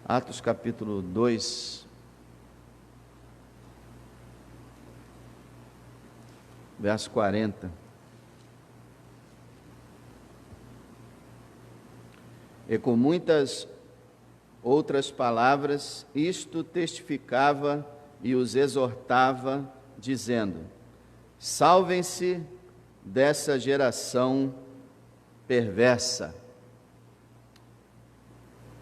Atos capítulo 2, verso 40. E com muitas outras palavras, isto testificava e os exortava, dizendo: salvem-se dessa geração perversa.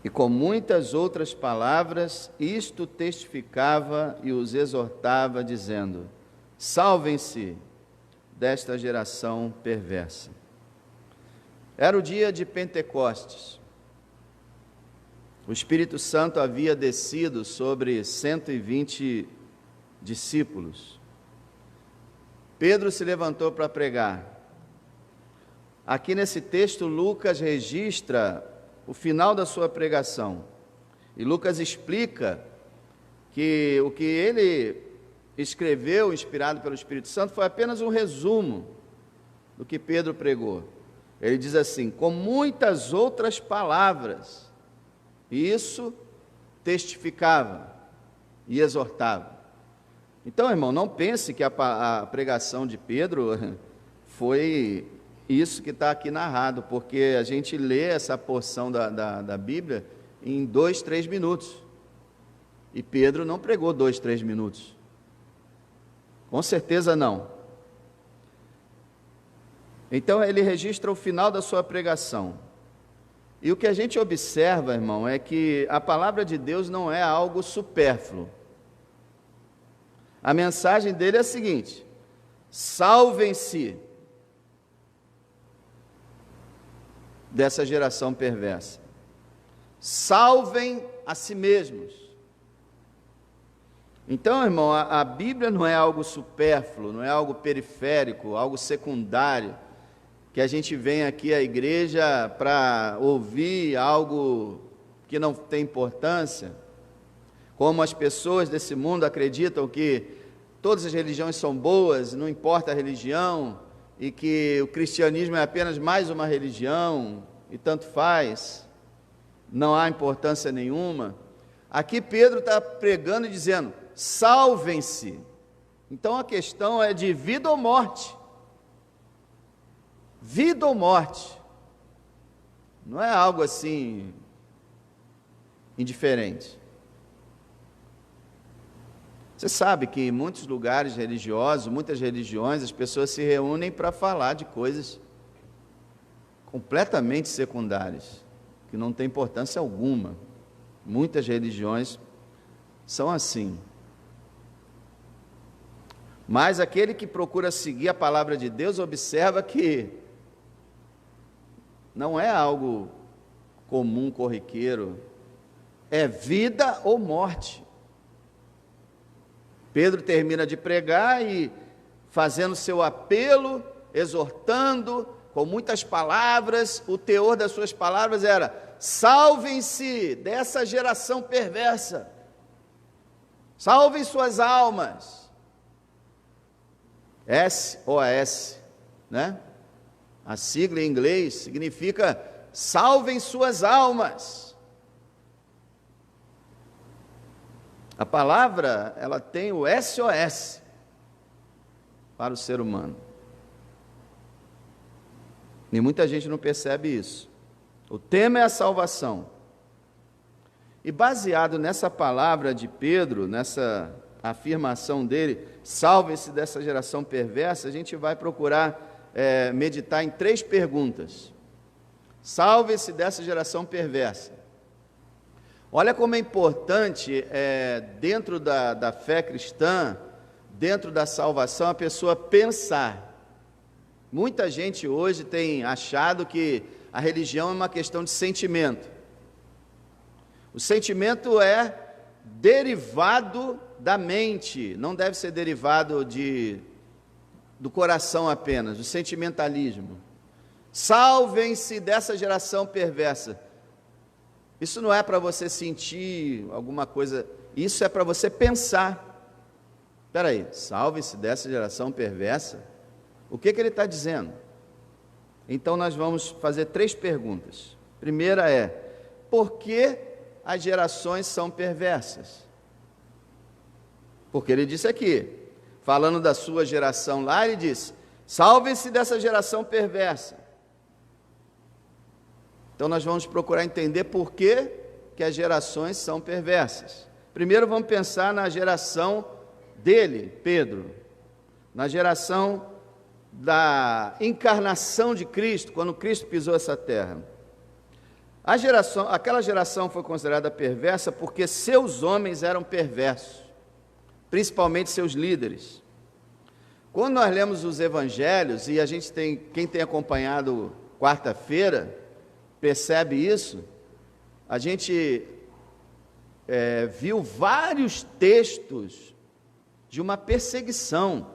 E com muitas outras palavras, isto testificava e os exortava, dizendo: salvem-se desta geração perversa. Era o dia de Pentecostes. O Espírito Santo havia descido sobre 120 discípulos. Pedro se levantou para pregar. Aqui nesse texto, Lucas registra o final da sua pregação. E Lucas explica que o que ele escreveu, inspirado pelo Espírito Santo, foi apenas um resumo do que Pedro pregou. Ele diz assim: com muitas outras palavras, isso testificava e exortava. Então, irmão, não pense que a pregação de Pedro foi isso que está aqui narrado, porque a gente lê essa porção da Bíblia em 2, 3 minutos. E Pedro não pregou 2, 3 minutos. Com certeza não. Então ele registra o final da sua pregação. E o que a gente observa, irmão, é que a palavra de Deus não é algo supérfluo. A mensagem dele é a seguinte: salvem-se dessa geração perversa. Salvem a si mesmos. Então, irmão, a Bíblia não é algo supérfluo, não é algo periférico, algo secundário, que a gente vem aqui à igreja para ouvir algo que não tem importância, como as pessoas desse mundo acreditam que todas as religiões são boas, não importa a religião, e que o cristianismo é apenas mais uma religião, e tanto faz, não há importância nenhuma. Aqui Pedro está pregando e dizendo: salvem-se. Então a questão é de vida ou morte. Vida ou morte. Não é algo assim indiferente. Você sabe que em muitos lugares religiosos, muitas religiões, as pessoas se reúnem para falar de coisas completamente secundárias, que não têm importância alguma. Muitas religiões são assim. Mas aquele que procura seguir a palavra de Deus observa que não é algo comum, corriqueiro, é vida ou morte. Pedro termina de pregar e fazendo seu apelo, exortando com muitas palavras. O teor das suas palavras era: salvem-se dessa geração perversa, salvem suas almas. SOS, né? A sigla em inglês significa salvem suas almas. A palavra, ela tem o SOS para o ser humano. E muita gente não percebe isso. O tema é a salvação. E baseado nessa palavra de Pedro, nessa afirmação dele, salve-se dessa geração perversa, a gente vai procurar meditar em 3 perguntas. Salve-se dessa geração perversa. Olha como é importante, dentro da fé cristã, dentro da salvação, a pessoa pensar. Muita gente hoje tem achado que a religião é uma questão de sentimento. O sentimento é derivado da mente, não deve ser derivado do coração apenas, do sentimentalismo. Salvem-se dessa geração perversa. Isso não é para você sentir alguma coisa, isso é para você pensar. Espera aí, salve-se dessa geração perversa? O que ele está dizendo? Então nós vamos fazer 3 perguntas. Primeira é: por que as gerações são perversas. Porque ele disse aqui, falando da sua geração lá, ele disse: salvem-se dessa geração perversa. Então nós vamos procurar entender por que as gerações são perversas. Primeiro vamos pensar na geração dele, Pedro, na geração da encarnação de Cristo, quando Cristo pisou essa terra. Aquela geração foi considerada perversa porque seus homens eram perversos, principalmente seus líderes. Quando nós lemos os evangelhos, e quem tem acompanhado quarta-feira, percebe isso, a gente viu vários textos de uma perseguição,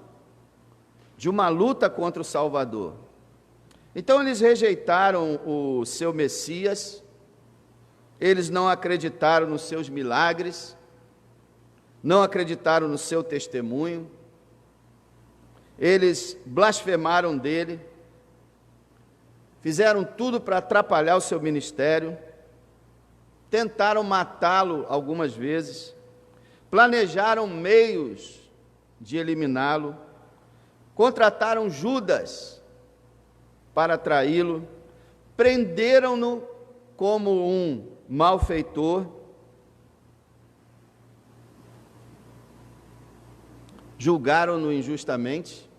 de uma luta contra o Salvador. Então eles rejeitaram o seu Messias, eles não acreditaram nos seus milagres, não acreditaram no seu testemunho, eles blasfemaram dele, fizeram tudo para atrapalhar o seu ministério, tentaram matá-lo algumas vezes, planejaram meios de eliminá-lo, contrataram Judas para traí-lo, prenderam-no como um malfeitor, julgaram-no injustamente,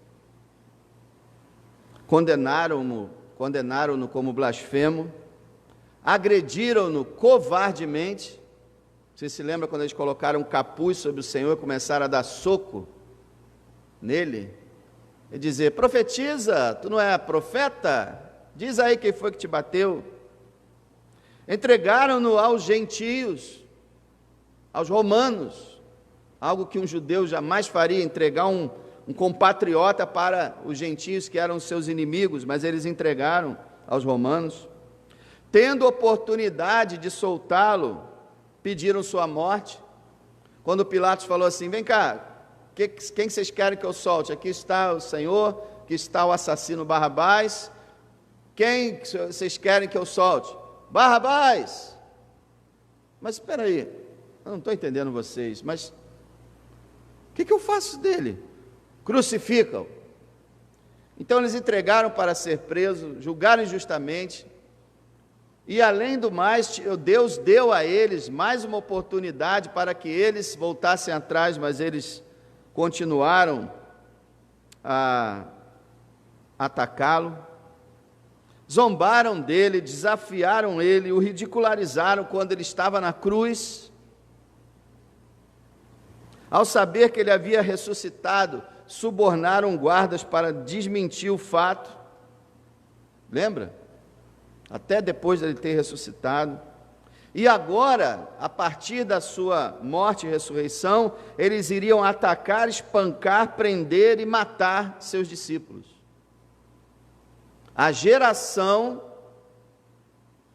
condenaram-no como blasfemo, agrediram-no covardemente. Você se lembra quando eles colocaram um capuz sobre o Senhor e começaram a dar soco nele? E dizer: profetiza, tu não é profeta? Diz aí quem foi que te bateu. Entregaram-no aos gentios, aos romanos, algo que um judeu jamais faria, entregar um compatriota para os gentios que eram seus inimigos, mas eles entregaram aos romanos. Tendo oportunidade de soltá-lo, pediram sua morte. Quando Pilatos falou assim: vem cá, quem vocês querem que eu solte? Aqui está o Senhor, aqui está o assassino Barrabás, quem vocês querem que eu solte? Barrabás! Mas espera aí, eu não estou entendendo vocês, mas o que eu faço dele? Crucificam. Então eles entregaram para ser preso, julgaram injustamente, e além do mais, Deus deu a eles mais uma oportunidade para que eles voltassem atrás, mas eles continuaram a atacá-lo, zombaram dele, desafiaram ele, o ridicularizaram quando ele estava na cruz. Ao saber que ele havia ressuscitado, subornaram guardas para desmentir o fato. Lembra? Até depois dele ter ressuscitado. E agora, a partir da sua morte e ressurreição, eles iriam atacar, espancar, prender e matar seus discípulos. A geração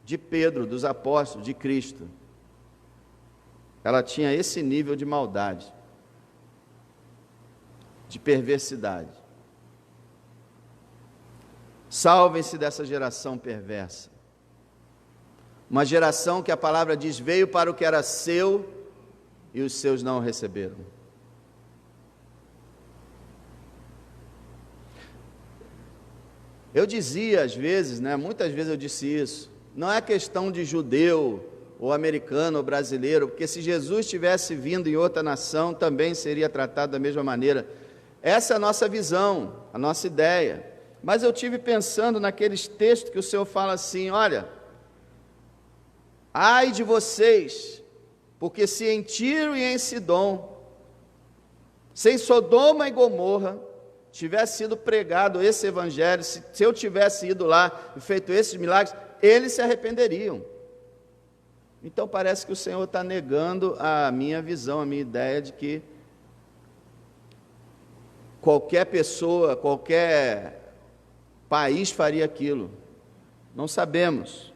de Pedro, dos apóstolos, de Cristo, ela tinha esse nível de maldade, de perversidade. Salvem-se dessa geração perversa. Uma geração que a palavra diz: veio para o que era seu e os seus não o receberam. Eu dizia às vezes, muitas vezes eu disse isso, não é questão de judeu, ou americano, ou brasileiro, porque se Jesus tivesse vindo em outra nação, também seria tratado da mesma maneira. Essa é a nossa visão, a nossa ideia. Mas eu tive pensando naqueles textos que o Senhor fala assim: olha, ai de vocês, porque se em Tiro e em Sidom, se em Sodoma e Gomorra, tivesse sido pregado esse evangelho, se eu tivesse ido lá e feito esses milagres, eles se arrependeriam. Então parece que o Senhor está negando a minha visão, a minha ideia de que qualquer pessoa, qualquer país faria aquilo. Não sabemos.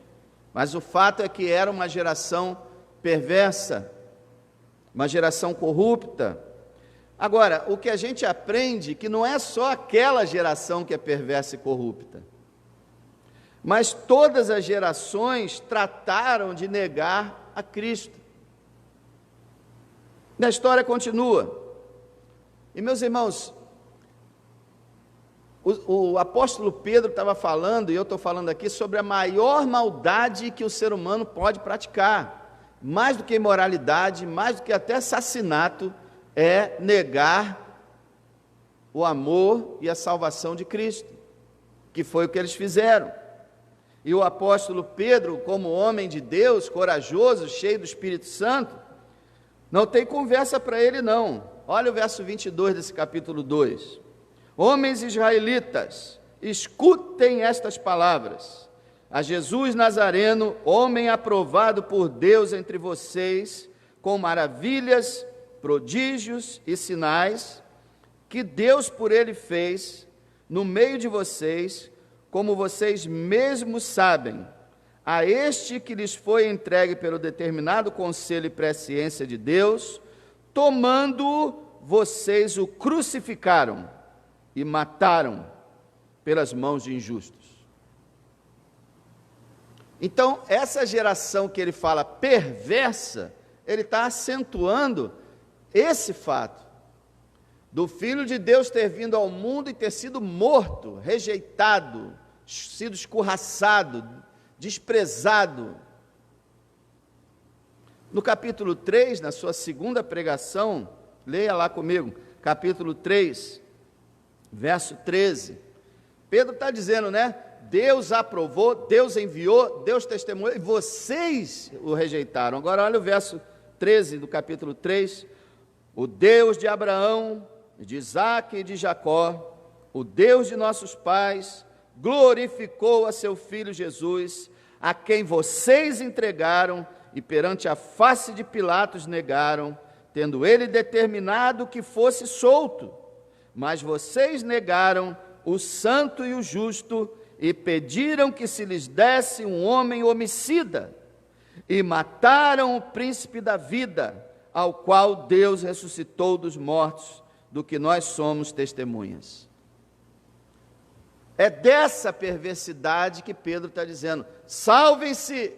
Mas o fato é que era uma geração perversa, uma geração corrupta. Agora, o que a gente aprende, que não é só aquela geração que é perversa e corrupta, mas todas as gerações trataram de negar a Cristo. E a história continua. E, meus irmãos, o apóstolo Pedro estava falando, e eu estou falando aqui, sobre a maior maldade que o ser humano pode praticar. Mais do que imoralidade, mais do que até assassinato, é negar o amor e a salvação de Cristo, que foi o que eles fizeram. E o apóstolo Pedro, como homem de Deus, corajoso, cheio do Espírito Santo, não tem conversa para ele não. Olha o verso 22 desse capítulo 2. Homens israelitas, escutem estas palavras. A Jesus Nazareno, homem aprovado por Deus entre vocês, com maravilhas, prodígios e sinais, que Deus por ele fez no meio de vocês, como vocês mesmos sabem. A este que lhes foi entregue pelo determinado conselho e presciência de Deus, tomando-o, vocês o crucificaram e mataram pelas mãos de injustos. Então, essa geração que ele fala perversa, ele está acentuando esse fato, do Filho de Deus ter vindo ao mundo e ter sido morto, rejeitado, sido escorraçado, desprezado. No capítulo 3, na sua segunda pregação, leia lá comigo, capítulo 3, verso 13, Pedro está dizendo, né? Deus aprovou, Deus enviou, Deus testemunhou, e vocês o rejeitaram. Agora olha o verso 13 do capítulo 3, o Deus de Abraão, de Isaque e de Jacó, o Deus de nossos pais, glorificou a seu Filho Jesus, a quem vocês entregaram e perante a face de Pilatos negaram, tendo ele determinado que fosse solto. Mas vocês negaram o santo e o justo e pediram que se lhes desse um homem homicida e mataram o príncipe da vida, ao qual Deus ressuscitou dos mortos, do que nós somos testemunhas. É dessa perversidade que Pedro está dizendo, salvem-se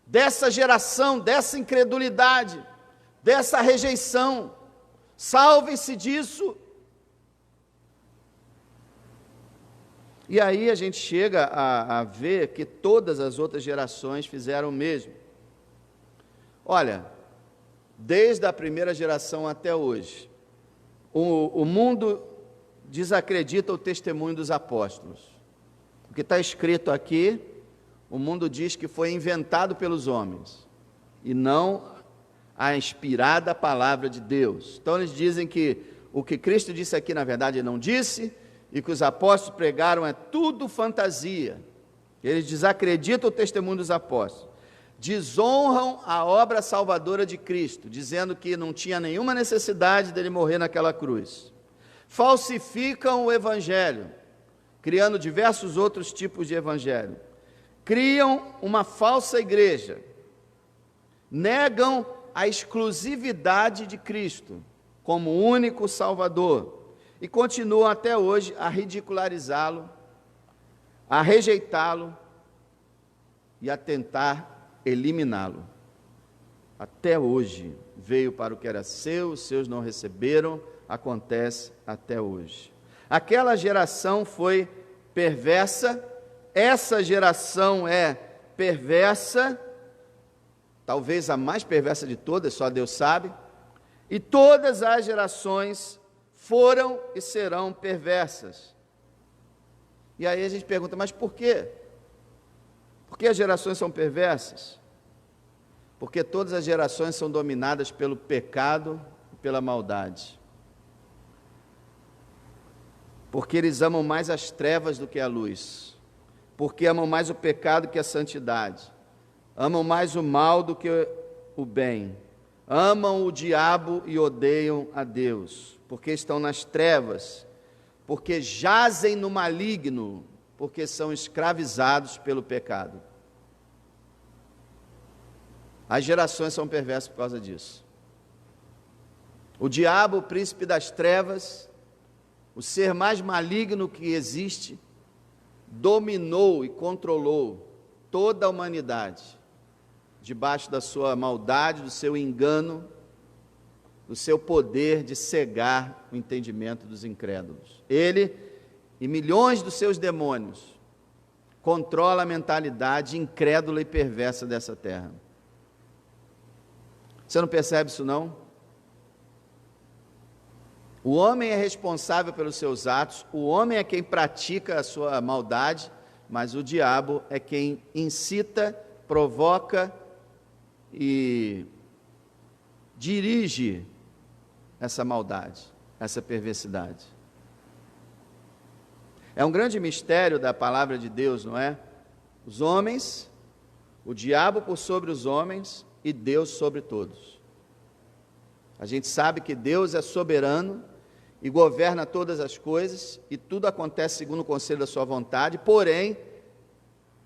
dessa geração, dessa incredulidade, dessa rejeição, salvem-se disso. E aí a gente chega a ver que todas as outras gerações fizeram o mesmo. Olha, desde a primeira geração até hoje, o mundo desacredita o testemunho dos apóstolos. O que está escrito aqui, o mundo diz que foi inventado pelos homens, e não a inspirada palavra de Deus. Então eles dizem que o que Cristo disse aqui, na verdade, ele não disse, e que os apóstolos pregaram é tudo fantasia. Eles desacreditam o testemunho dos apóstolos, desonram a obra salvadora de Cristo, dizendo que não tinha nenhuma necessidade dele morrer naquela cruz. Falsificam o evangelho, criando diversos outros tipos de evangelho. Criam uma falsa igreja, negam a exclusividade de Cristo como único Salvador e continuam até hoje a ridicularizá-lo, a rejeitá-lo e a tentar eliminá-lo. Até hoje, veio para o que era seu, os seus não receberam, acontece até hoje. Aquela geração foi perversa, essa geração é perversa, talvez a mais perversa de todas, só Deus sabe, e todas as gerações foram e serão perversas. E aí a gente pergunta, mas por quê? Por que as gerações são perversas? Porque todas as gerações são dominadas pelo pecado e pela maldade. Porque eles amam mais as trevas do que a luz. Porque amam mais o pecado que a santidade. Amam mais o mal do que o bem. Amam o diabo e odeiam a Deus. Porque estão nas trevas. Porque jazem no maligno. Porque são escravizados pelo pecado. As gerações são perversas por causa disso. O diabo, o príncipe das trevas, o ser mais maligno que existe, dominou e controlou toda a humanidade, debaixo da sua maldade, do seu engano, do seu poder de cegar o entendimento dos incrédulos. Ele e milhões dos seus demônios controlam a mentalidade incrédula e perversa dessa terra. Você não percebe isso não? O homem é responsável pelos seus atos, o homem é quem pratica a sua maldade, mas o diabo é quem incita, provoca e dirige essa maldade, essa perversidade. É um grande mistério da palavra de Deus, não é? Os homens, o diabo por sobre os homens e Deus sobre todos. A gente sabe que Deus é soberano e governa todas as coisas, e tudo acontece segundo o conselho da sua vontade, porém,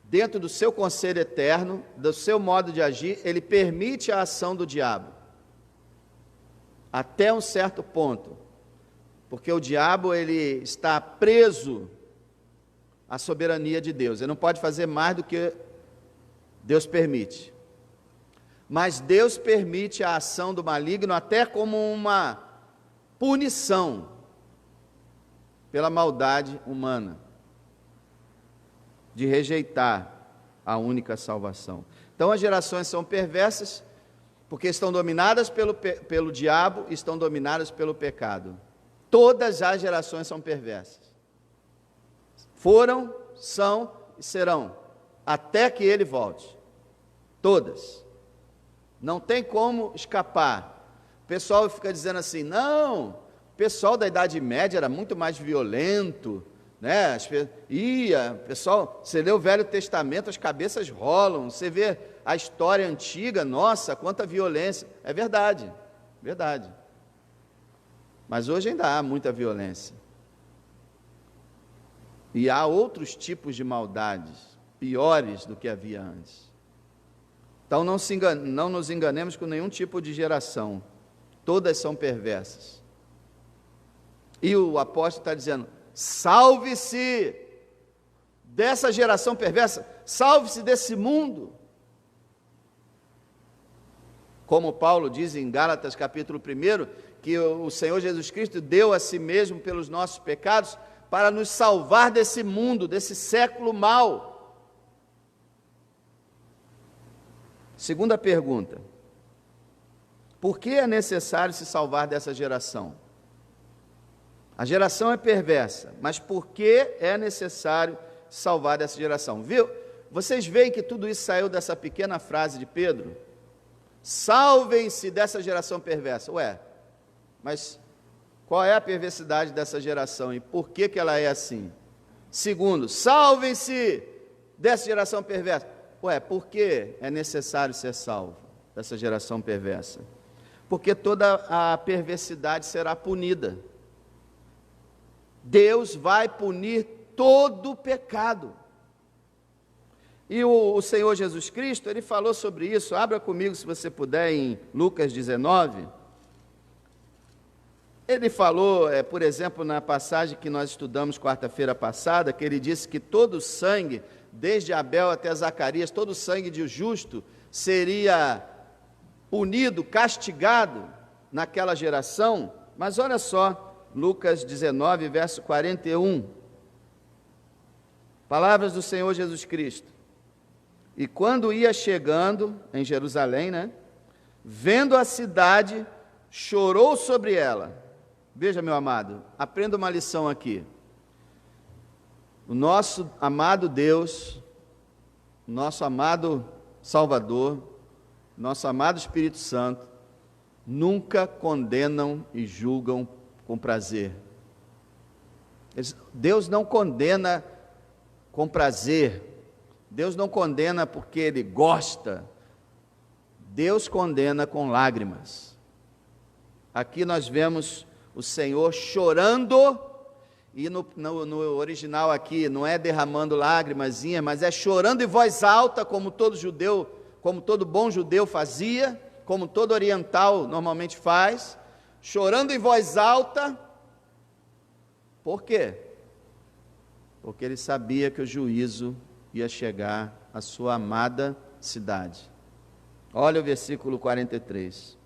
dentro do seu conselho eterno, do seu modo de agir, ele permite a ação do diabo, até um certo ponto, porque o diabo ele está preso à soberania de Deus, ele não pode fazer mais do que Deus permite, mas Deus permite a ação do maligno até como uma punição pela maldade humana, de rejeitar a única salvação. Então as gerações são perversas, porque estão dominadas pelo diabo, estão dominadas pelo pecado. Todas as gerações são perversas. Foram, são e serão, até que ele volte. Todas. Não tem como escapar. O pessoal fica dizendo assim, não, o pessoal da Idade Média era muito mais violento, né? Pessoal, você lê o Velho Testamento, as cabeças rolam, você vê a história antiga, nossa, quanta violência. É verdade, verdade. Mas hoje ainda há muita violência. E há outros tipos de maldades, piores do que havia antes. Então não nos enganemos com nenhum tipo de geração. Todas são perversas. E o apóstolo está dizendo, salve-se dessa geração perversa, salve-se desse mundo. Como Paulo diz em Gálatas capítulo 1, que o Senhor Jesus Cristo deu a si mesmo pelos nossos pecados, para nos salvar desse mundo, desse século mau. Segunda pergunta, por que é necessário se salvar dessa geração? A geração é perversa, mas por que é necessário salvar dessa geração? Viu? Vocês veem que tudo isso saiu dessa pequena frase de Pedro? Salvem-se dessa geração perversa. Ué, mas qual é a perversidade dessa geração e por que ela é assim? Segundo, salvem-se dessa geração perversa. Ué, por que é necessário ser salvo dessa geração perversa? Porque toda a perversidade será punida. Deus vai punir todo o pecado. E o Senhor Jesus Cristo, Ele falou sobre isso, abra comigo se você puder em Lucas 19. Ele falou, por exemplo, na passagem que nós estudamos quarta-feira passada, que Ele disse que todo o sangue, desde Abel até Zacarias, todo o sangue de justo seria punido, castigado naquela geração. Mas olha só, Lucas 19, verso 41, palavras do Senhor Jesus Cristo. E quando ia chegando em Jerusalém, vendo a cidade, chorou sobre ela. Veja, meu amado, aprenda uma lição aqui. O nosso amado Deus, o nosso amado Salvador, nosso amado Espírito Santo, nunca condenam e julgam com prazer. Deus não condena com prazer. Deus não condena porque Ele gosta. Deus condena com lágrimas. Aqui nós vemos o Senhor chorando, e no original aqui não é derramando lágrimas, mas é chorando em voz alta, como todo judeu, como todo bom judeu fazia, como todo oriental normalmente faz, chorando em voz alta. Por quê? Porque ele sabia que o juízo ia chegar à sua amada cidade. Olha o versículo 43.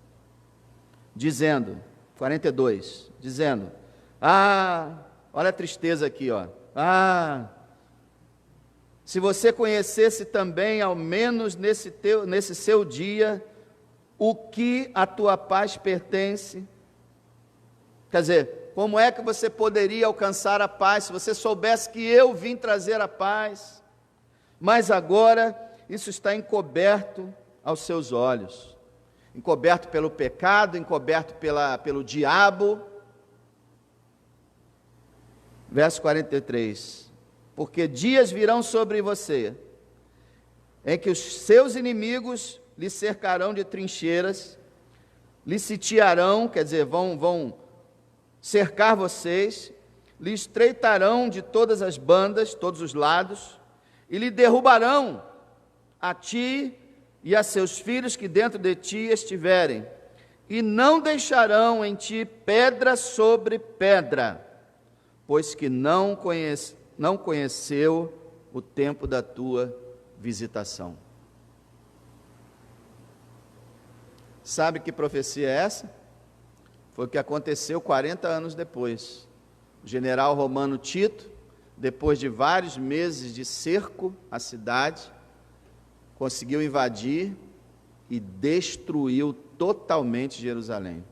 42, dizendo, olha a tristeza aqui, se você conhecesse também, ao menos nesse seu dia, o que a tua paz pertence. Quer dizer, como é que você poderia alcançar a paz se você soubesse que eu vim trazer a paz? Mas agora isso está encoberto aos seus olhos, encoberto pelo pecado, encoberto pelo diabo. Verso 43, porque dias virão sobre você, em que os seus inimigos lhe cercarão de trincheiras, lhe sitiarão, quer dizer, vão cercar vocês, lhe estreitarão de todas as bandas, todos os lados, e lhe derrubarão a ti e a seus filhos que dentro de ti estiverem, e não deixarão em ti pedra sobre pedra, pois que não conheceu o tempo da tua visitação. Sabe que profecia é essa? Foi o que aconteceu 40 anos depois. O general romano Tito, depois de vários meses de cerco à cidade, conseguiu invadir e destruiu totalmente Jerusalém.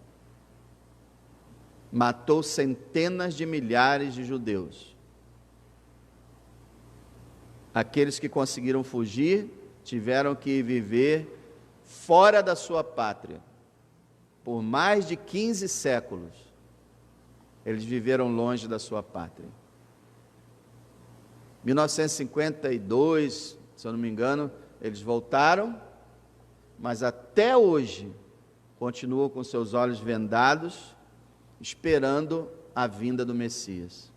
Matou centenas de milhares de judeus. Aqueles que conseguiram fugir tiveram que viver fora da sua pátria. Por mais de 15 séculos, eles viveram longe da sua pátria. 1952, se eu não me engano, eles voltaram, mas até hoje continuam com seus olhos vendados, esperando a vinda do Messias,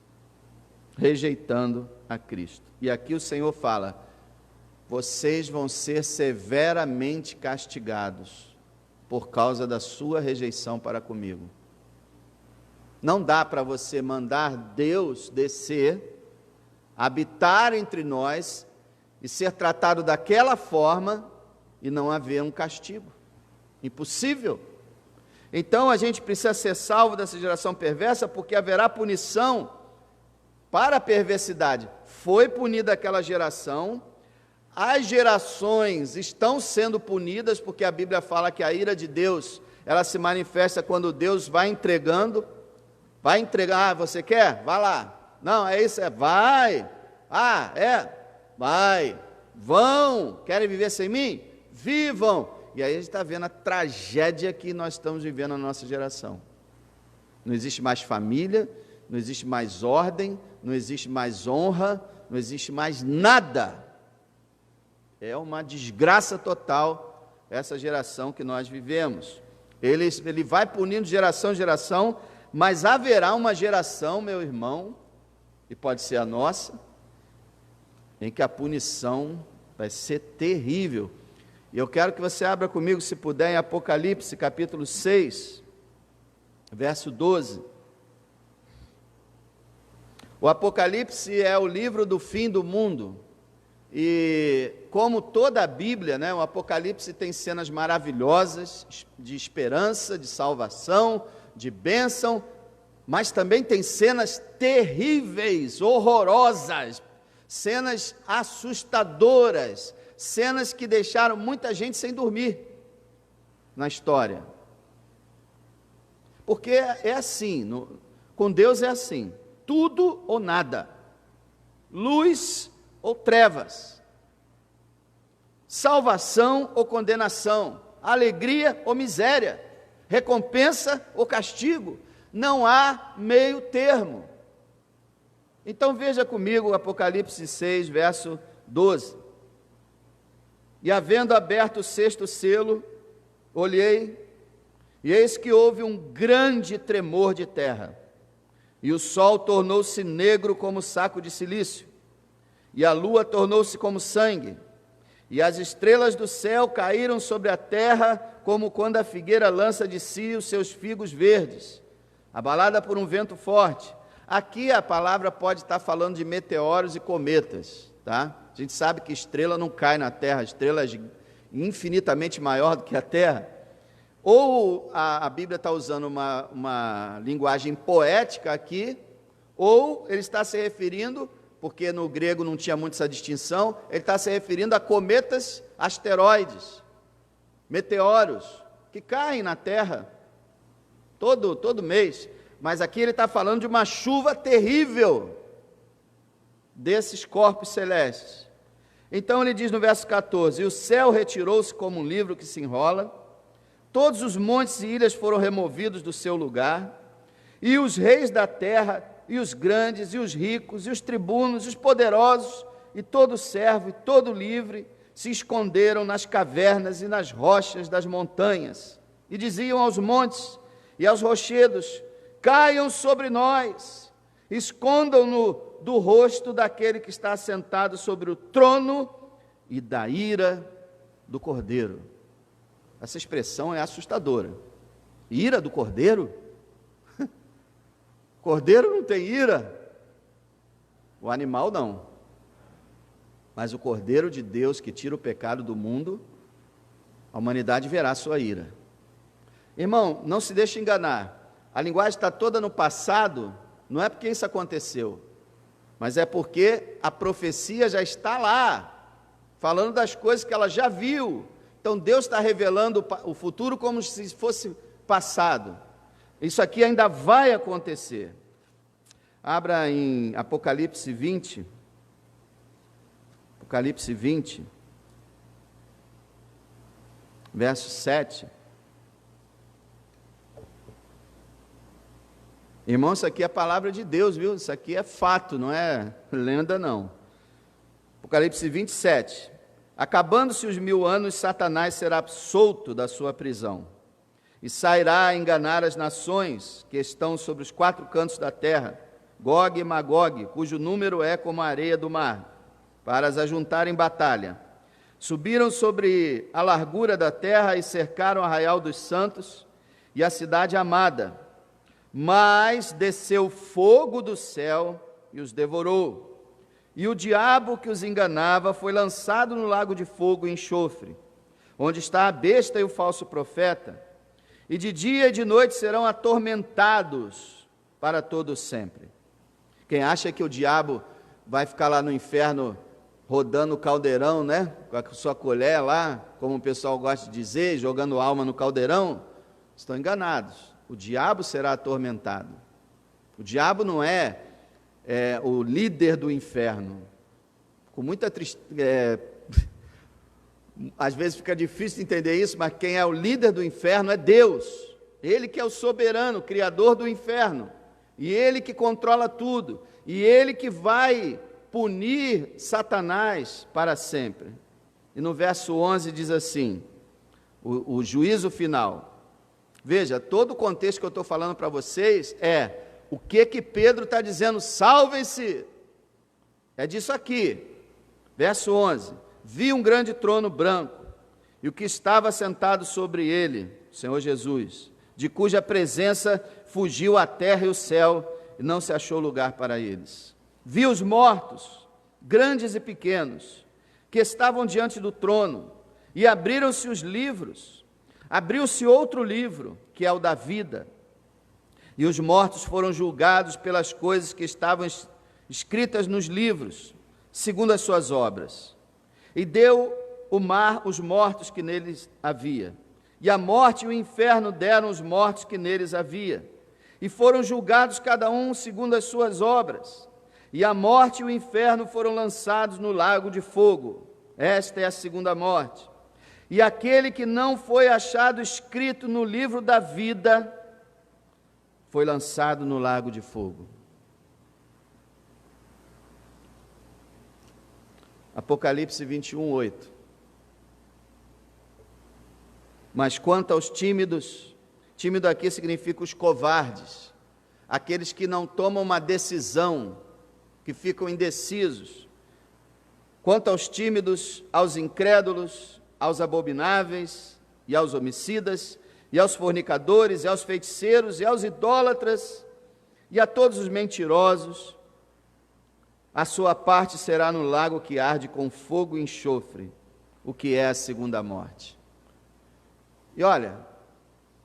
rejeitando a Cristo. E aqui o Senhor fala, vocês vão ser severamente castigados por causa da sua rejeição para comigo. Não dá para você mandar Deus descer, habitar entre nós e ser tratado daquela forma e não haver um castigo. Impossível. Então a gente precisa ser salvo dessa geração perversa, porque haverá punição para a perversidade. Foi punida aquela geração, as gerações estão sendo punidas, porque a Bíblia fala que a ira de Deus, ela se manifesta quando Deus vai entregando, vai entregar, você quer? Vai lá. Não, é isso, vai. Vai. Vão, querem viver sem mim? Vivam. E aí a gente está vendo a tragédia que nós estamos vivendo na nossa geração. Não existe mais família, não existe mais ordem, não existe mais honra, não existe mais nada. É uma desgraça total essa geração que nós vivemos. Ele vai punindo de geração em geração, mas haverá uma geração, meu irmão, e pode ser a nossa, em que a punição vai ser terrível. E eu quero que você abra comigo, se puder, em Apocalipse, capítulo 6, verso 12. O Apocalipse é o livro do fim do mundo. E como toda a Bíblia, o Apocalipse tem cenas maravilhosas de esperança, de salvação, de bênção, mas também tem cenas terríveis, horrorosas, cenas assustadoras, cenas que deixaram muita gente sem dormir na história. Porque é assim, com Deus é assim, tudo ou nada, luz ou trevas, salvação ou condenação, alegria ou miséria, recompensa ou castigo, não há meio termo. Então veja comigo Apocalipse 6, verso 12. E havendo aberto o sexto selo, olhei, e eis que houve um grande tremor de terra, e o sol tornou-se negro como saco de cilício, e a lua tornou-se como sangue, e as estrelas do céu caíram sobre a terra, como quando a figueira lança de si os seus figos verdes, abalada por um vento forte. Aqui a palavra pode estar falando de meteoros e cometas, tá? A gente sabe que estrela não cai na terra, estrelas infinitamente maior do que a terra, ou a Bíblia está usando uma linguagem poética aqui, ou ele está se referindo, porque no grego não tinha muito essa distinção, ele está se referindo a cometas, asteroides, meteoros, que caem na terra todo mês. Mas aqui ele está falando de uma chuva terrível desses corpos celestes. Então ele diz no verso 14: e o céu retirou-se como um livro que se enrola, todos os montes e ilhas foram removidos do seu lugar, e os reis da terra, e os grandes, e os ricos, e os tribunos, e os poderosos, e todo servo, e todo livre, se esconderam nas cavernas e nas rochas das montanhas, e diziam aos montes e aos rochedos: caiam sobre nós, escondam-no do rosto daquele que está sentado sobre o trono e da ira do Cordeiro. Essa expressão é assustadora. Ira do Cordeiro? Cordeiro não tem ira. O animal não. Mas o Cordeiro de Deus que tira o pecado do mundo, a humanidade verá sua ira. Irmão, não se deixe enganar. A linguagem está toda no passado, não é porque isso aconteceu, mas é porque a profecia já está lá, falando das coisas que ela já viu. Então Deus está revelando o futuro como se fosse passado. Isso aqui ainda vai acontecer. Abra em Apocalipse 20. Apocalipse 20, verso 7. Irmão, isso aqui é a palavra de Deus, viu? Isso aqui é fato, não é lenda, não. Apocalipse 27. Acabando-se os 1000 anos, Satanás será solto da sua prisão e sairá a enganar as nações que estão sobre os 4 cantos da terra, Gog e Magog, cujo número é como a areia do mar, para as ajuntar em batalha. Subiram sobre a largura da terra e cercaram o arraial dos santos e a cidade amada. Mas desceu fogo do céu e os devorou. E o diabo que os enganava foi lançado no lago de fogo e enxofre, onde está a besta e o falso profeta. E de dia e de noite serão atormentados para todo sempre. Quem acha que o diabo vai ficar lá no inferno rodando o caldeirão, né? Com a sua colher lá, como o pessoal gosta de dizer, jogando alma no caldeirão, estão enganados. O diabo será atormentado. O diabo não é o líder do inferno. Com muita tristeza, às vezes fica difícil entender isso, mas quem é o líder do inferno é Deus. Ele que é o soberano, criador do inferno. E Ele que controla tudo. E Ele que vai punir Satanás para sempre. E no verso 11 diz assim, o juízo final. Veja, todo o contexto que eu estou falando para vocês é o que Pedro está dizendo: salvem-se. É disso aqui. Verso 11: vi um grande trono branco, e o que estava sentado sobre ele, o Senhor Jesus, de cuja presença fugiu a terra e o céu, e não se achou lugar para eles. Vi os mortos, grandes e pequenos, que estavam diante do trono, e abriram-se os livros. Abriu-se outro livro, que é o da vida, e os mortos foram julgados pelas coisas que estavam escritas nos livros, segundo as suas obras. E deu o mar os mortos que neles havia, e a morte e o inferno deram os mortos que neles havia, e foram julgados cada um segundo as suas obras. E a morte e o inferno foram lançados no lago de fogo. Esta é a segunda morte. E aquele que não foi achado escrito no livro da vida foi lançado no lago de fogo. Apocalipse 21, 8. Mas quanto aos tímidos, tímido aqui significa os covardes, aqueles que não tomam uma decisão, que ficam indecisos. Quanto aos tímidos, aos incrédulos, aos abomináveis, e aos homicidas, e aos fornicadores, e aos feiticeiros, e aos idólatras, e a todos os mentirosos, a sua parte será no lago que arde com fogo e enxofre, o que é a segunda morte. E olha,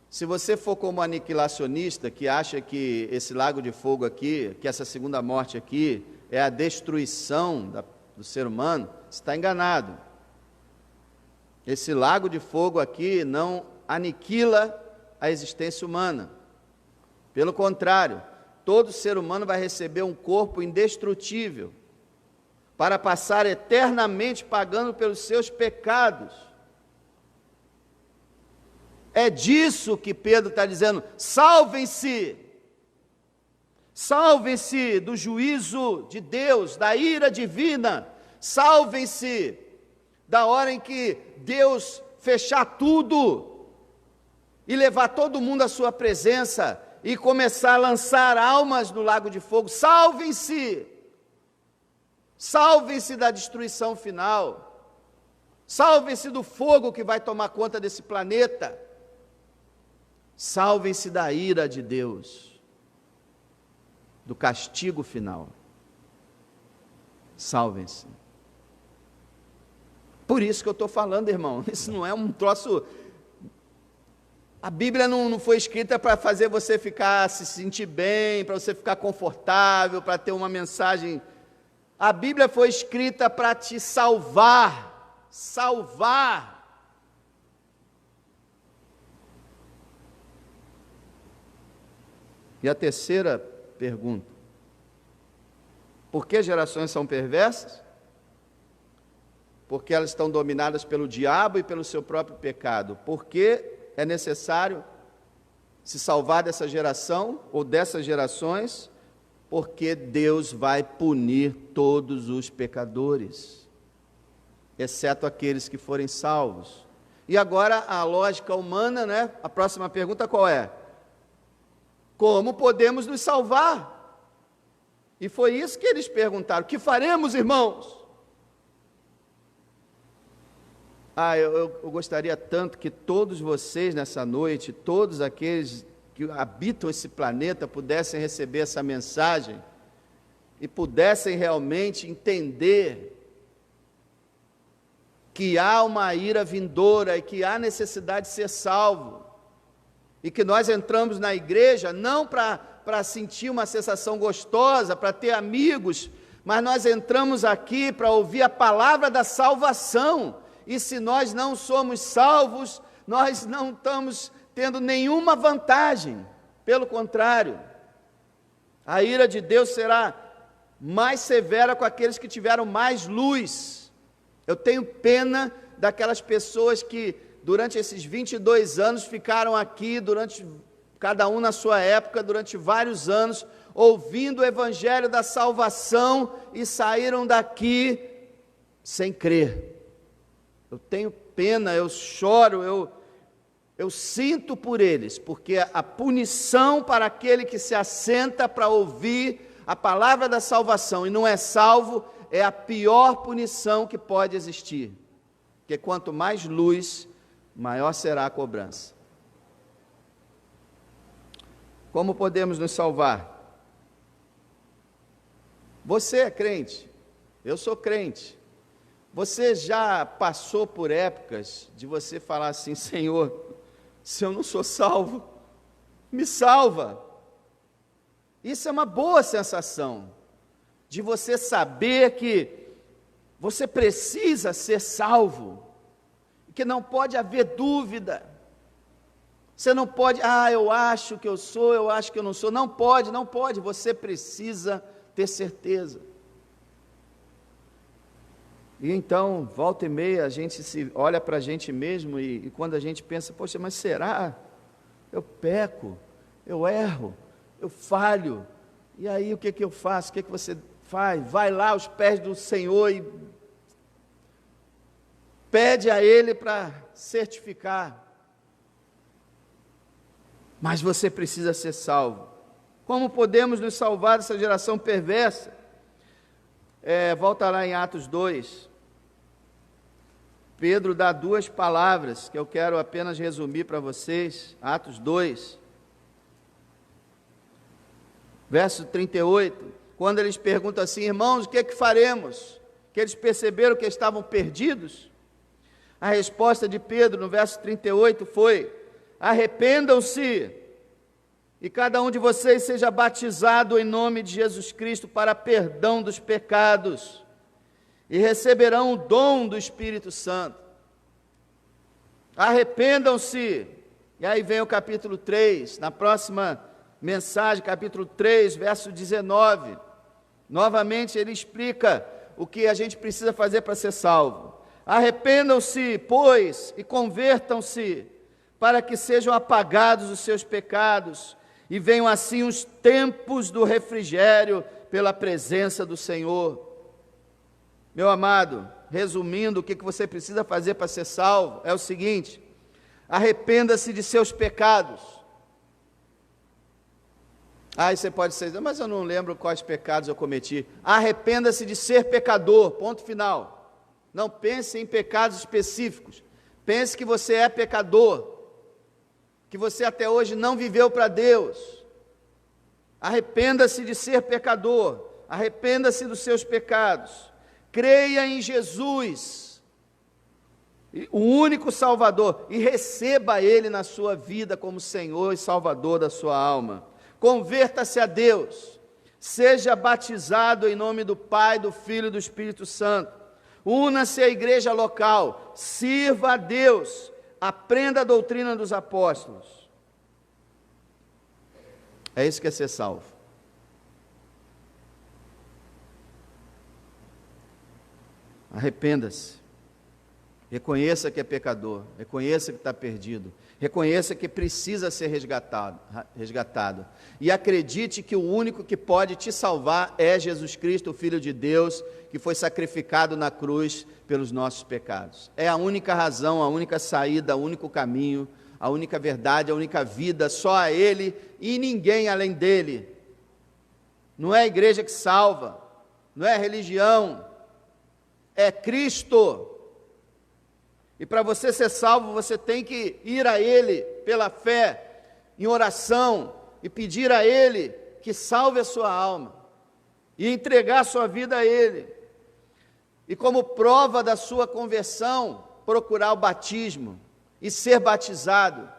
se você for como aniquilacionista, que acha que esse lago de fogo aqui, que essa segunda morte aqui, é a destruição do ser humano, você está enganado. Esse lago de fogo aqui não aniquila a existência humana. Pelo contrário, todo ser humano vai receber um corpo indestrutível, para passar eternamente pagando pelos seus pecados. É disso que Pedro está dizendo: salvem-se, salvem-se do juízo de Deus, da ira divina, salvem-se da hora em que Deus fechar tudo e levar todo mundo à sua presença e começar a lançar almas no lago de fogo. Salvem-se, salvem-se da destruição final, salvem-se do fogo que vai tomar conta desse planeta, salvem-se da ira de Deus, do castigo final. Salvem-se. Por isso que eu estou falando, irmão, isso não é um troço... A Bíblia não foi escrita para fazer você se sentir bem, para você ficar confortável, para ter uma mensagem... A Bíblia foi escrita para te salvar, salvar. E a terceira pergunta: por que gerações são perversas? Porque elas estão dominadas pelo diabo e pelo seu próprio pecado. Por que é necessário se salvar dessa geração ou dessas gerações? Porque Deus vai punir todos os pecadores, exceto aqueles que forem salvos. E agora a lógica humana, né? A próxima pergunta qual é? Como podemos nos salvar? E foi isso que eles perguntaram: o que faremos, irmãos? Eu gostaria tanto que todos vocês nessa noite, todos aqueles que habitam esse planeta, pudessem receber essa mensagem e pudessem realmente entender que há uma ira vindoura e que há necessidade de ser salvo, e que nós entramos na igreja não para sentir uma sensação gostosa, para ter amigos, mas nós entramos aqui para ouvir a palavra da salvação. E se nós não somos salvos, nós não estamos tendo nenhuma vantagem. Pelo contrário, a ira de Deus será mais severa com aqueles que tiveram mais luz. Eu tenho pena daquelas pessoas que durante esses 22 anos ficaram aqui, cada um na sua época, durante vários anos, ouvindo o evangelho da salvação e saíram daqui sem crer. Eu tenho pena, eu choro, eu sinto por eles, porque a punição para aquele que se assenta para ouvir a palavra da salvação e não é salvo, é a pior punição que pode existir. Porque quanto mais luz, maior será a cobrança. Como podemos nos salvar? Você é crente, eu sou crente. Você já passou por épocas de você falar assim: Senhor, se eu não sou salvo, me salva. Isso é uma boa sensação, de você saber que você precisa ser salvo, que não pode haver dúvida. Você não pode, eu acho que eu sou, eu acho que eu não sou. Não pode, você precisa ter certeza. E então, volta e meia, a gente se olha para a gente mesmo e quando a gente pensa: poxa, mas será? Eu peco, eu erro, eu falho. E aí o que eu faço? O que você faz? Vai lá aos pés do Senhor e pede a Ele para certificar. Mas você precisa ser salvo. Como podemos nos salvar dessa geração perversa? Volta lá em Atos 2. Pedro dá duas palavras que eu quero apenas resumir para vocês. Atos 2, verso 38, quando eles perguntam assim: irmãos, o que é que faremos? Que eles perceberam que estavam perdidos. A resposta de Pedro no verso 38 foi: arrependam-se e cada um de vocês seja batizado em nome de Jesus Cristo para perdão dos pecados e receberão o dom do Espírito Santo. Arrependam-se. E aí vem o capítulo 3, na próxima mensagem, capítulo 3, verso 19. Novamente ele explica o que a gente precisa fazer para ser salvo. Arrependam-se, pois, e convertam-se, para que sejam apagados os seus pecados, e venham assim os tempos do refrigério pela presença do Senhor. Meu amado, resumindo, o que você precisa fazer para ser salvo é o seguinte: arrependa-se de seus pecados. Aí você pode dizer, mas eu não lembro quais pecados eu cometi. Arrependa-se de ser pecador, ponto final. Não pense em pecados específicos. Pense que você é pecador, que você até hoje não viveu para Deus. Arrependa-se de ser pecador, arrependa-se dos seus pecados. Creia em Jesus, o único Salvador, e receba Ele na sua vida como Senhor e Salvador da sua alma. Converta-se a Deus, seja batizado em nome do Pai, do Filho e do Espírito Santo. Una-se à igreja local, sirva a Deus, aprenda a doutrina dos apóstolos. É isso que é ser salvo. Arrependa-se, reconheça que é pecador, reconheça que está perdido, reconheça que precisa ser resgatado, e acredite que o único que pode te salvar é Jesus Cristo, o Filho de Deus, que foi sacrificado na cruz pelos nossos pecados. É a única razão, a única saída, o único caminho, a única verdade, a única vida, só a Ele e ninguém além dEle. Não é a igreja que salva, não é a religião, é Cristo. E para você ser salvo, você tem que ir a Ele pela fé, em oração, e pedir a Ele que salve a sua alma, e entregar a sua vida a Ele. E como prova da sua conversão, procurar o batismo, e ser batizado,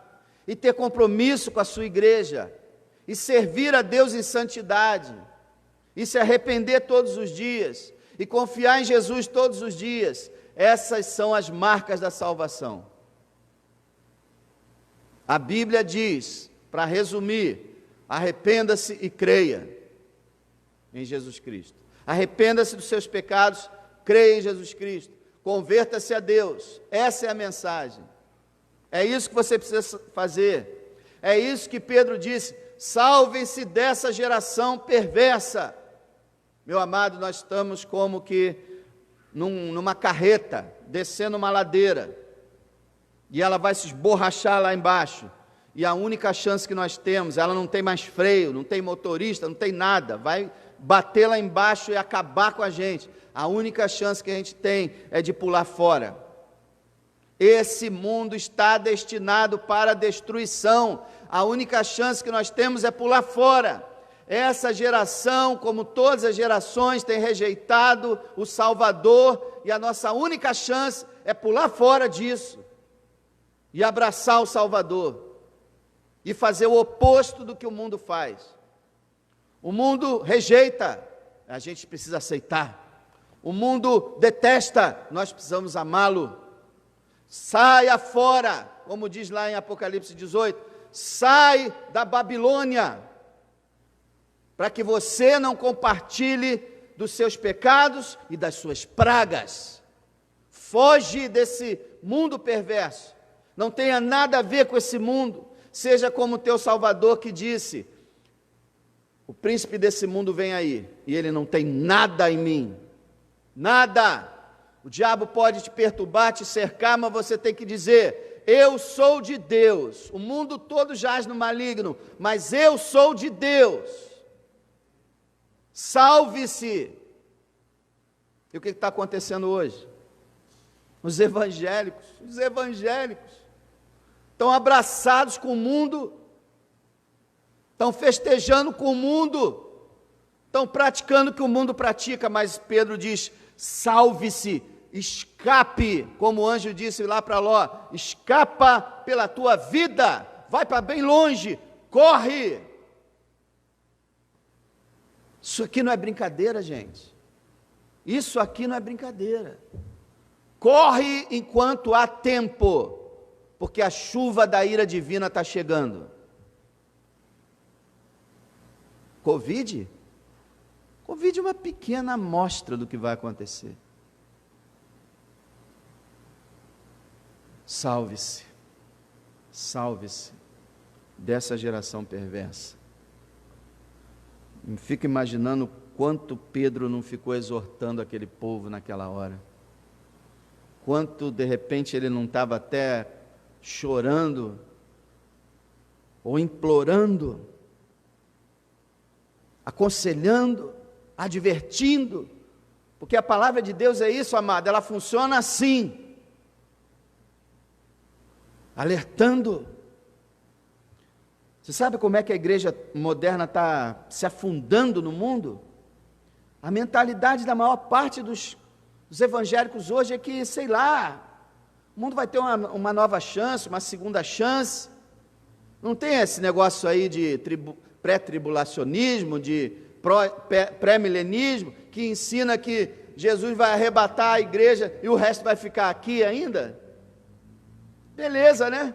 e ter compromisso com a sua igreja, e servir a Deus em santidade, e se arrepender todos os dias, e confiar em Jesus todos os dias. Essas são as marcas da salvação. A Bíblia diz, para resumir, arrependa-se e creia em Jesus Cristo. Arrependa-se dos seus pecados, creia em Jesus Cristo. Converta-se a Deus. Essa é a mensagem. É isso que você precisa fazer. É isso que Pedro disse: salvem-se dessa geração perversa. Meu amado, nós estamos como que numa carreta, descendo uma ladeira, e ela vai se esborrachar lá embaixo, e a única chance que nós temos, ela não tem mais freio, não tem motorista, não tem nada, vai bater lá embaixo e acabar com a gente. A única chance que a gente tem é de pular fora. Esse mundo está destinado para a destruição, a única chance que nós temos é pular fora. Essa geração, como todas as gerações, tem rejeitado o Salvador, e a nossa única chance é pular fora disso e abraçar o Salvador e fazer o oposto do que o mundo faz. O mundo rejeita, a gente precisa aceitar. O mundo detesta, nós precisamos amá-lo. Saia fora, como diz lá em Apocalipse 18, sai da Babilônia, para que você não compartilhe dos seus pecados e das suas pragas. Foge desse mundo perverso, não tenha nada a ver com esse mundo, seja como o teu Salvador que disse: o príncipe desse mundo vem aí, e ele não tem nada em mim, nada. O diabo pode te perturbar, te cercar, mas você tem que dizer: eu sou de Deus. O mundo todo jaz no maligno, mas eu sou de Deus. Salve-se. E o que está acontecendo hoje? Os evangélicos estão abraçados com o mundo, estão festejando com o mundo, estão praticando o que o mundo pratica, mas Pedro diz: salve-se escape, como o anjo disse lá para Ló, escapa pela tua vida, vai para bem longe, corre. Isso aqui não é brincadeira, gente. Isso aqui não é brincadeira. Corre enquanto há tempo, porque a chuva da ira divina está chegando. Covid é uma pequena amostra do que vai acontecer. Salve-se dessa geração perversa. Fico imaginando quanto Pedro não ficou exortando aquele povo naquela hora. Quanto de repente ele não estava até chorando ou implorando, aconselhando, advertindo, porque a palavra de Deus é isso, amado, ela funciona assim, alertando. Você sabe como é que a igreja moderna está se afundando no mundo? A mentalidade da maior parte dos evangélicos hoje é que, sei lá, o mundo vai ter uma nova chance, uma segunda chance. Não tem esse negócio aí de pré-tribulacionismo, de pré-milenismo, que ensina que Jesus vai arrebatar a igreja e o resto vai ficar aqui ainda? Beleza, né?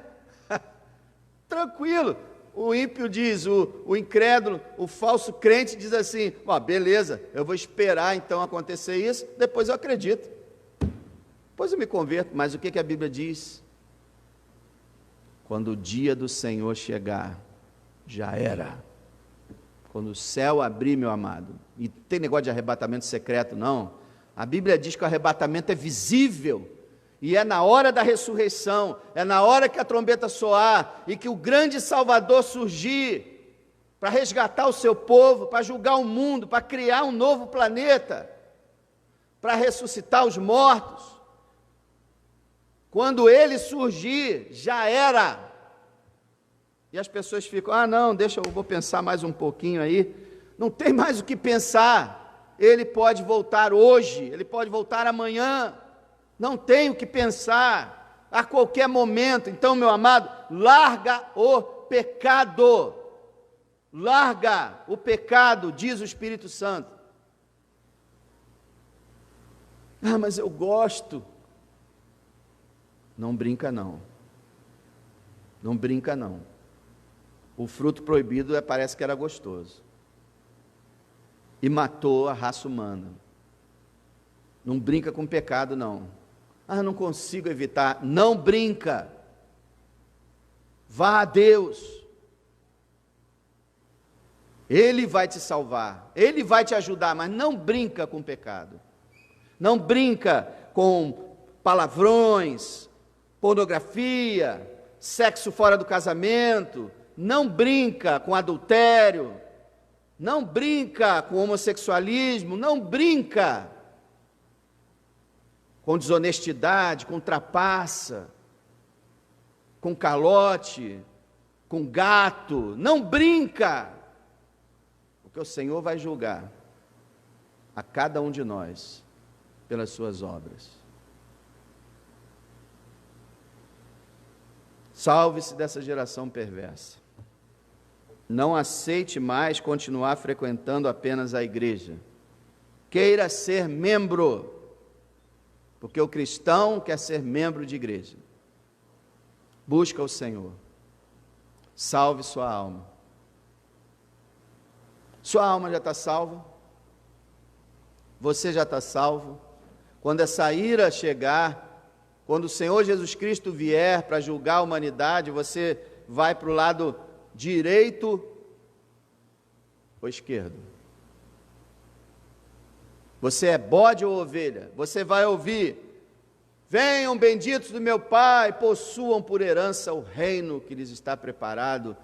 Tranquilo. O ímpio diz, o incrédulo, o falso crente diz assim, beleza, eu vou esperar então acontecer isso, depois eu acredito, depois eu me converto. Mas o que a Bíblia diz? Quando o dia do Senhor chegar, já era. Quando o céu abrir, meu amado, e não tem negócio de arrebatamento secreto não, a Bíblia diz que o arrebatamento é visível, e é na hora da ressurreição, é na hora que a trombeta soar, e que o grande Salvador surgir, para resgatar o seu povo, para julgar o mundo, para criar um novo planeta, para ressuscitar os mortos. Quando ele surgir, já era. E as pessoas ficam, não, deixa, eu vou pensar mais um pouquinho aí. Não tem mais o que pensar. Ele pode voltar hoje, ele pode voltar amanhã. Não tem o que pensar, a qualquer momento. Então, meu amado, larga o pecado. Larga o pecado, diz o Espírito Santo. Mas eu gosto. Não brinca não. Não brinca não. O fruto proibido parece que era gostoso. E matou a raça humana. Não brinca com pecado não. Não consigo evitar. Não brinca. Vá a Deus. Ele vai te salvar. Ele vai te ajudar, mas não brinca com pecado. Não brinca com palavrões, pornografia, sexo fora do casamento. Não brinca com adultério. Não brinca com homossexualismo. Não brinca com desonestidade, com trapaça, com calote, com gato. Não brinca, porque o Senhor vai julgar a cada um de nós pelas suas obras. Salve-se dessa geração perversa. Não aceite mais continuar frequentando apenas a igreja. Queira ser membro, porque o cristão quer ser membro de igreja. Busca o Senhor. Salve sua alma. Sua alma já está salva? Você já está salvo? Quando essa ira chegar, quando o Senhor Jesus Cristo vier para julgar a humanidade, você vai para o lado direito ou esquerdo? Você é bode ou ovelha? Você vai ouvir: venham benditos do meu Pai, possuam por herança o reino que lhes está preparado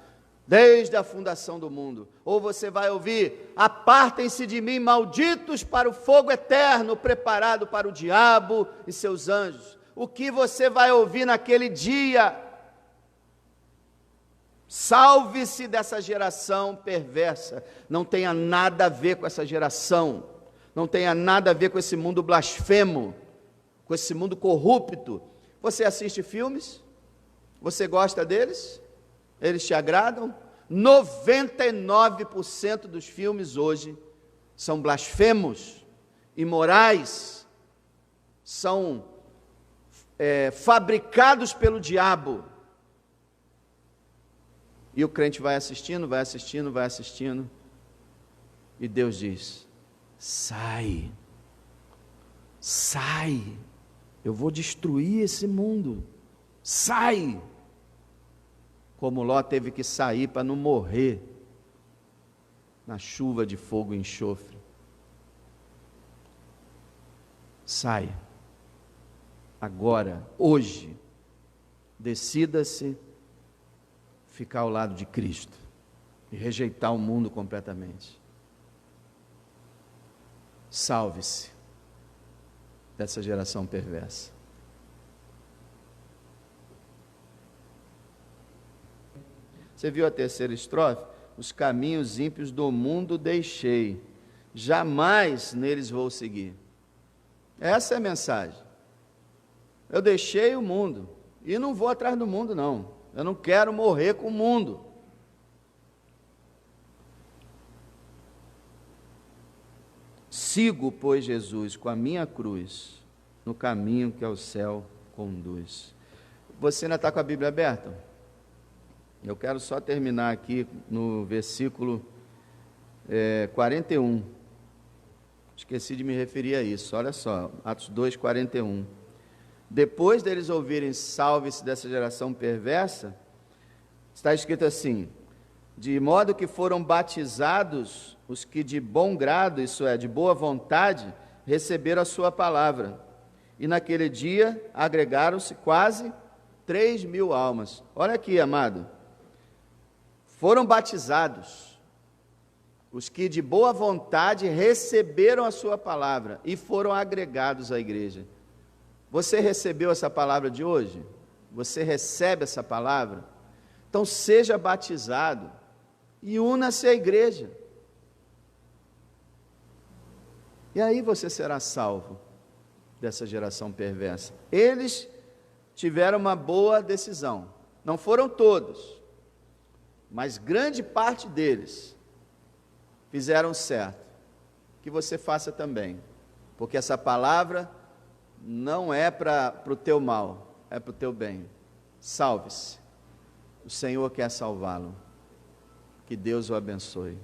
desde a fundação do mundo. Ou você vai ouvir: apartem-se de mim, malditos, para o fogo eterno preparado para o diabo e seus anjos. O que você vai ouvir naquele dia? Salve-se dessa geração perversa. Não tenha nada a ver com essa geração. Não tenha nada a ver com esse mundo blasfemo. com esse mundo corrupto. Você assiste filmes? Você gosta deles? Eles te agradam? 99% dos filmes hoje são blasfemos, imorais, são fabricados pelo diabo. E o crente vai assistindo, vai assistindo, vai assistindo, e Deus diz: sai, sai, eu vou destruir esse mundo, sai. Como Ló teve que sair para não morrer na chuva de fogo e enxofre. Sai. Agora, hoje, decida-se ficar ao lado de Cristo e rejeitar o mundo completamente. Salve-se dessa geração perversa. Você viu a terceira estrofe? Os caminhos ímpios do mundo deixei, jamais neles vou seguir. Essa é a mensagem. Eu deixei o mundo e não vou atrás do mundo, não. Eu não quero morrer com o mundo. Sigo, pois, Jesus com a minha cruz no caminho que ao céu conduz. Você ainda está com a Bíblia aberta? Eu quero só terminar aqui no versículo 41. Esqueci de me referir a isso. Olha só, Atos 2, 41. Depois deles ouvirem salve-se dessa geração perversa, está escrito assim: de modo que foram batizados os que de bom grado, isso é, de boa vontade, receberam a sua palavra. E naquele dia agregaram-se quase 3.000 almas. Olha aqui, amado. Foram batizados os que de boa vontade receberam a sua palavra e foram agregados à igreja. Você recebeu essa palavra de hoje? Você recebe essa palavra? Então seja batizado e una-se à igreja. E aí você será salvo dessa geração perversa. Eles tiveram uma boa decisão. Não foram todos, mas grande parte deles fizeram certo. Que você faça também, porque essa palavra não é para o teu mal, é para o teu bem. Salve-se. O Senhor quer salvá-lo. Que Deus o abençoe.